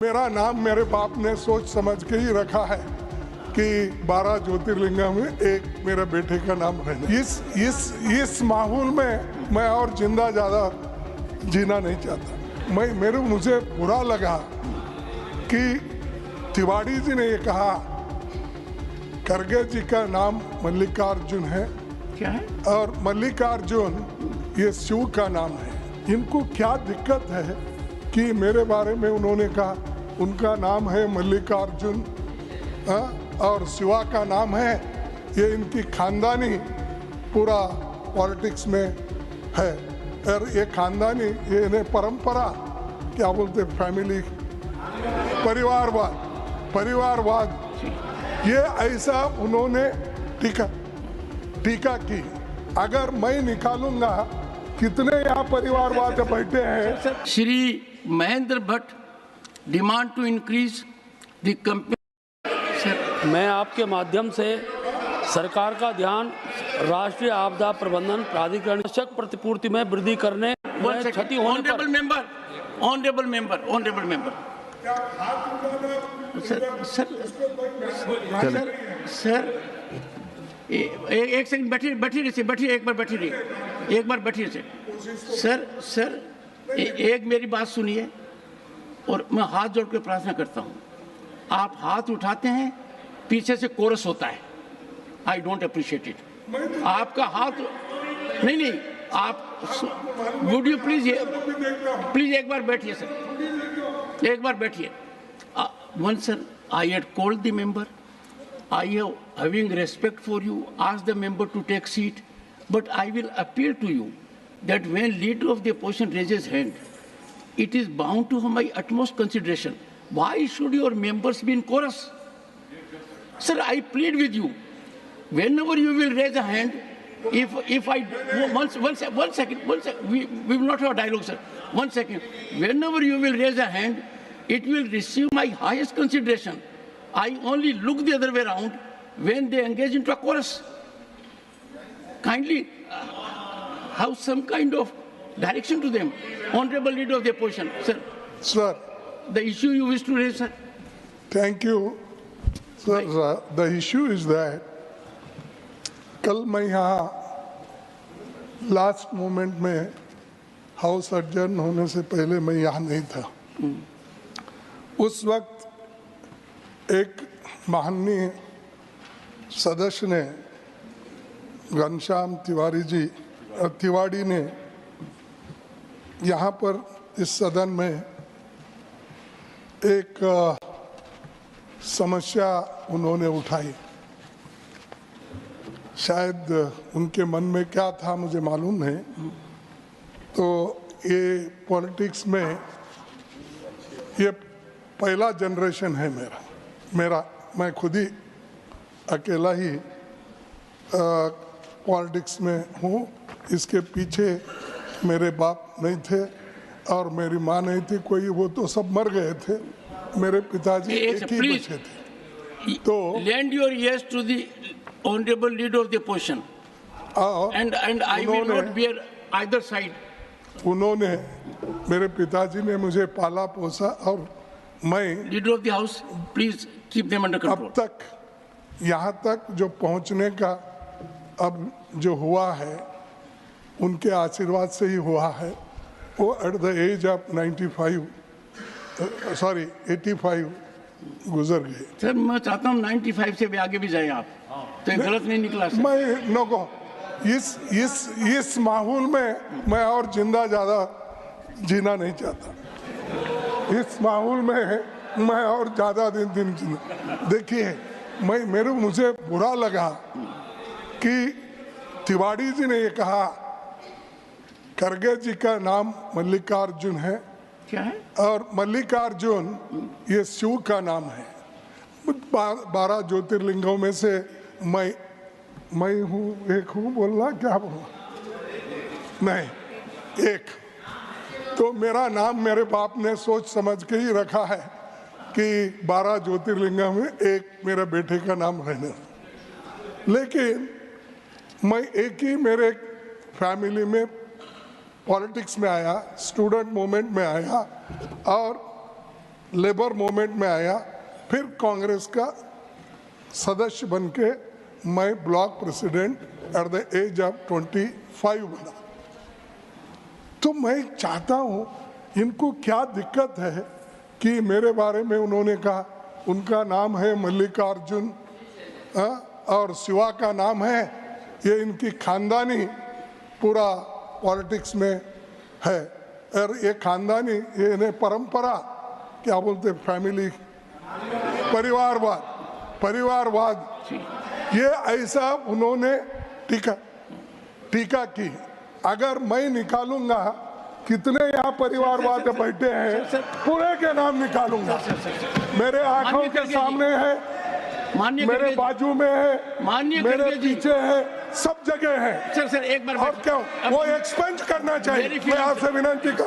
मेरा नाम मेरे बाप ने सोच समझ के ही रखा है कि 12 ज्योतिर्लिंगा में एक मेरे बेटे का नाम रहना। इस माहौल में मैं और जिंदा ज़्यादा जीना नहीं चाहता। मुझे बुरा लगा कि तिवारी जी ने ये कहा खड़गे जी का नाम मल्लिकार्जुन है। क्या है? और मल्लिकार्जुन ये शिव का नाम है। इनको क्या दिक्कत है कि मेरे बारे में उन्होंने कहा उनका नाम है मल्लिकार्जुन और शिवा का नाम है। ये इनकी खानदानी पूरा पॉलिटिक्स में है और ये खानदानी ये इन्हें परंपरा क्या बोलते फैमिली परिवारवाद ये ऐसा उन्होंने टीका की। अगर मैं निकालूंगा कितने यहाँ परिवारवाद बैठे हैं। Shri Mahendra Bhatt demand to increase the company. मैं आपके माध्यम से सरकार का ध्यान राष्ट्रीय आपदा प्रबंधन प्राधिकरण आवश्यक प्रतिपूर्ति में वृद्धि करने में क्षति होने पर ऑनरेबल मेंबर सर एक सेकंड बैठिए एक बार बैठिए सर एक मेरी बात सुनिए और मैं हाथ जोड़ के प्रार्थना करता हूँ। आप हाथ उठाते हैं पीछे से कोरस होता है। I don't appreciate it. आपका हाथ नहीं आप वुड यू प्लीज एक बार बैठिए सर, एक बार बैठिए। One sir, I had called the member. I have, having respect for you, asked the member to take seat, but I will appeal to you that when leader of the opposition raises hand, it is bound to have my utmost consideration. Why should your members be in chorus? Sir, I plead with you, whenever you will raise a hand, if I, one second, we will not have a dialogue, sir. 1 second. Whenever you will raise a hand, it will receive my highest consideration. I only look the other way around when they engage into a chorus. Kindly have some kind of direction to them. Honorable leader of the opposition, sir. Sir. The issue you wish to raise, sir. Thank you. Sir, the issue is that कल मैं यहाँ last moment में house adjourn होने से पहले मैं यहाँ नहीं था। उस वक्त एक माननीय सदस्य ने घनश्याम तिवारी ने यहाँ पर इस सदन में एक समस्या उन्होंने उठाई। शायद उनके मन में क्या था मुझे मालूम नहीं। तो ये पॉलिटिक्स में ये पहला जनरेशन है मैं खुद ही अकेला ही पॉलिटिक्स में हूँ। इसके पीछे मेरे बाप नहीं थे और मेरी माँ नहीं थी कोई, वो तो सब मर गए थे। मेरे पिताजी एक ही बचे थे। तो lend your ears to the honorable leader of the opposition and I will not bear either side. उन्होंने मेरे पिताजी ने मुझे पाला पोसा और मैं leader of the house please keep them under control. अब तक यहाँ तक जो पहुँचने का अब जो हुआ है उनके आशीर्वाद से ही हुआ है। वो एट द एज ऑफ 85 गुजर गए। सर मैं चाहता हूँ 95 से भी आगे भी जाए आप, तो ये गलत नहीं निकला सर। मैं नो इस माहौल में मैं और जिंदा ज़्यादा जीना नहीं चाहता। इस माहौल में मैं और ज़्यादा दिन देखिए मुझे बुरा लगा कि तिवारी जी ने ये कहा खड़गे जी का नाम मल्लिकार्जुन है। क्या है? और मल्लिकार्जुन ये शिव का नाम है। 12 ज्योतिर्लिंगों में से मैं एक हूँ बोलना क्या बोलना नहीं एक। तो मेरा नाम मेरे बाप ने सोच समझ के ही रखा है कि 12 ज्योतिर्लिंगा में एक मेरे बेटे का नाम रहना। लेकिन मैं एक ही मेरे फैमिली में पॉलिटिक्स में आया, स्टूडेंट मूवमेंट में आया और लेबर मूवमेंट में आया, फिर कांग्रेस का सदस्य बन के मैं block president at the age of 25 बना। तो मैं चाहता हूँ, इनको क्या दिक्कत है कि मेरे बारे में उन्होंने कहा उनका नाम है मल्लिकार्जुन और शिवा का नाम है, ये इनकी खानदानी पूरा पॉलिटिक्स में है, और ये खानदानी ये इन्हें परंपरा क्या बोलते फैमिली परिवारवाद ये ऐसा उन्होंने टीका की। अगर मैं निकालूंगा कितने यहाँ परिवारवाद बैठे हैं, पूरे के नाम निकालूंगा। मेरे आंखों के सामने है, मेरे बाजू में है, मेरे पीछे है, सब जगह है। सर एक बार और क्या वो एक्सपेंज करना चाहिए। मैं आपसे विनती कर